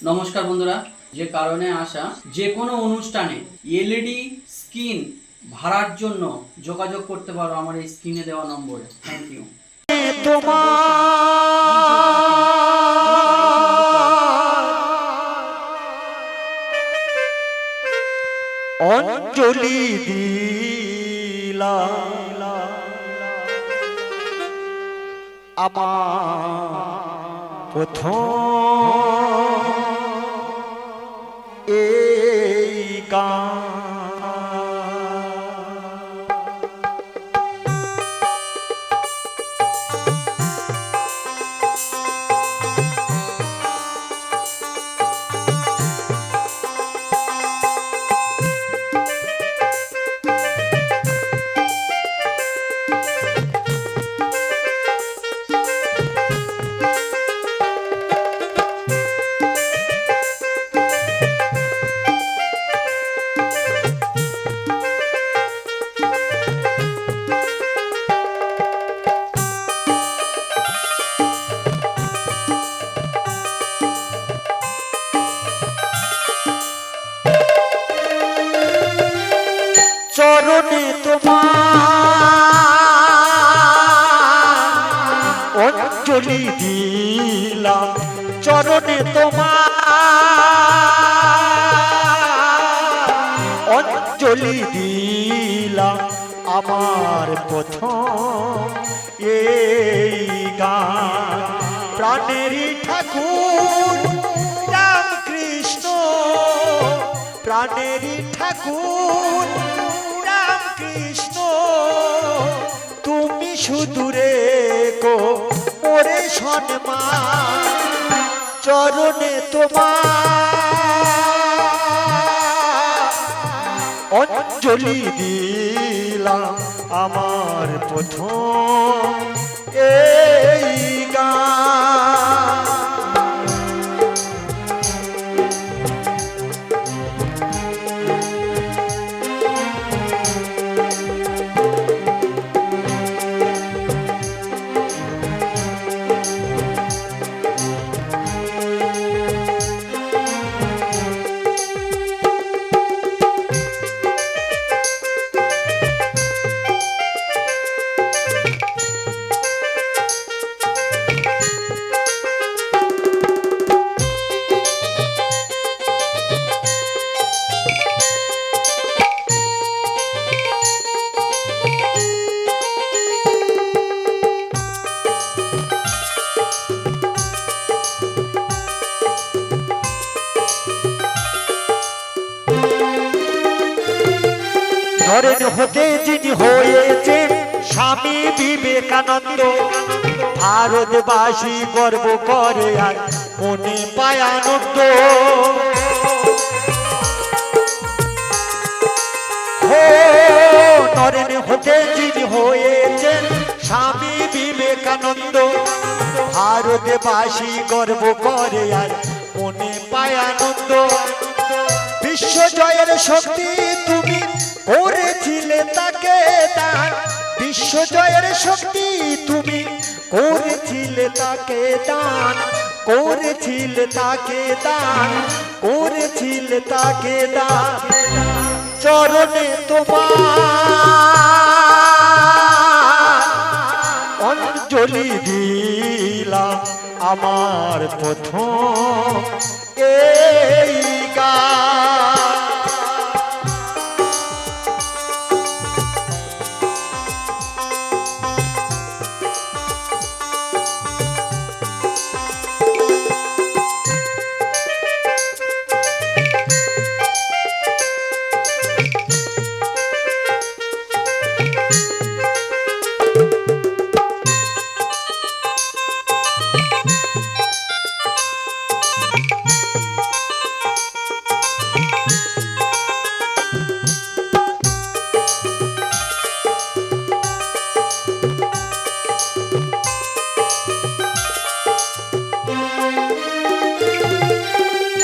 নমস্কার বন্ধুরা, যে কারণে আসা যে কোনো অনুষ্ঠানে এলইডি স্ক্রিন ভাড়ার জন্য যোগাযোগ করতে পারো আমার এই স্ক্রিনে দেওয়া নম্বরে। Thank you. অঞ্জলি দিলা আমার প্রথম এই গান। চরণে তোমার অঞ্জলি দিলাম, চরণে তোমার অঞ্জলি দিলাম আমার প্রথম এই গান। প্রাণেরই ঠাকুর রামকৃষ্ণ, প্রাণেরই ঠাকুর রামকৃষ্ণ, তুমি শুধু রেখো ওরে সম্মান। চরণে তোমার অঞ্জলি দিলাম আমার প্রথম এই গান। নরেন হতে যিনি হয়েছেন স্বামী বিবেকানন্দ, ভারতবাসী গর্ব করে আর মনে পায় আনন্দ। নরেন হতে যিনি হয়েছেন স্বামী বিবেকানন্দ, ভারতবাসী গর্ব করে আর মনে পায় আনন্দ। বিশ্ব জয়ের শক্তি তুমি করেছিলে তাকে দান, বিশ্ব জয়ের শক্তি তুমি করেছিলে তাকে দান, করেছিলে তাকে দান, করেছিলে তাকে দান। চরণে তোমার অঞ্জলি দিলাম আমার প্রথম এই গান।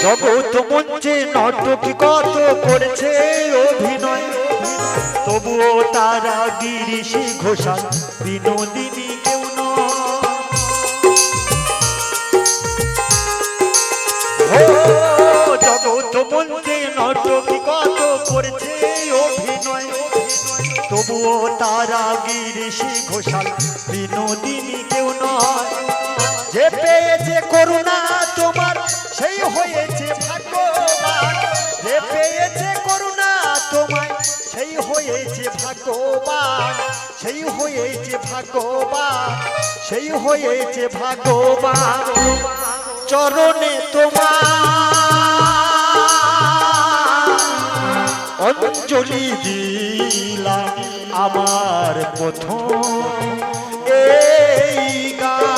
জগৎ মঞ্চে নাটক কত করেছে অভিনয়, তবুও তারা গিরিশ ঘোষাল বিনোদিনী কেউ নয়। তো মঞ্চে নটকি কত করেছে অভিনয়, তবুও তারা গিরিশি ঘোষাল বিনোদিনী কেউ নয়। যে পেয়েছে করুণা তোমার সেই হয়েছে ভাগ্যবান, যে পেয়েছে করুণা তোমায় সেই হয়েছে ভাগ্যবান, সেই হয়েছে ভাগ্যবান, সেই হয়েছে ভাগ্যবান। চরণে তোমার অঞ্জলি দিলাম আমার প্রথম এই গান।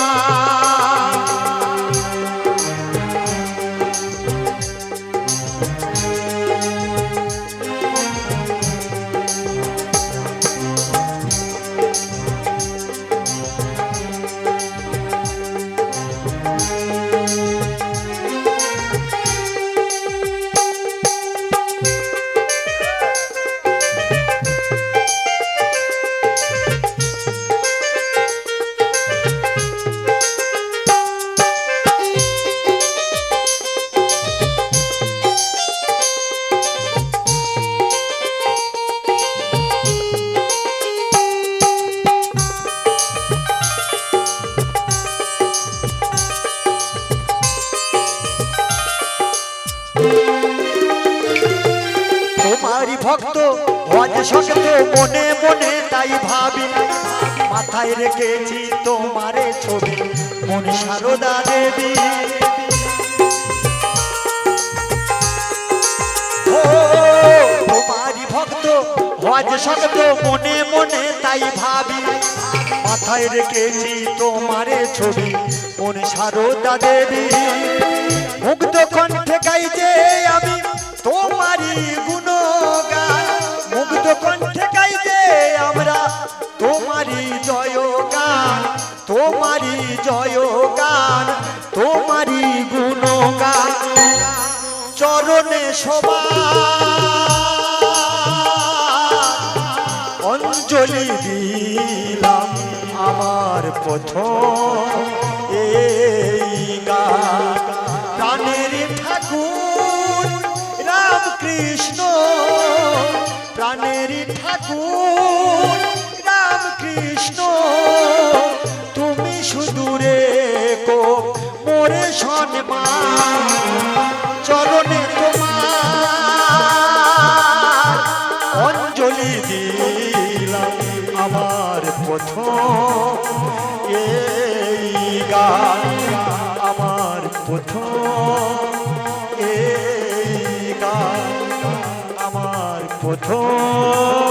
তোমারি ভক্ত আজ শক্ত মনে মনে তাই ভাবি, মাথায় রেখেছি তোমারে ছবি মনে সারদা দেবী। ও তোমারি ভক্ত আজ শক্ত মনে মনে তাই ভাবি, মাথায় রেখেছি তোমারে ছবি মনে সারদা দেবী। মুগ্ধ কণ্ঠে গাইতে আমি তোমারি গুণগান, মুগ্ধ কণ্ঠে গাইতে আমরা তোমারি জয়গান, তোমারি জয়গান, তোমারি গুণগান। চরণে সবার অঞ্জলি দিলাম আমার প্রথম এই গান। প্রাণের ঠাকুর রামকৃষ্ণ, প্রাণের ঠাকুর রামকৃষ্ণ, তুমি সুদূরে কো মোরে সম্মান। চরণে তোমার অঞ্জলি দিলাম আমার প্রথম এই গান, আমার প্রথম এই গান, আমার প্রথম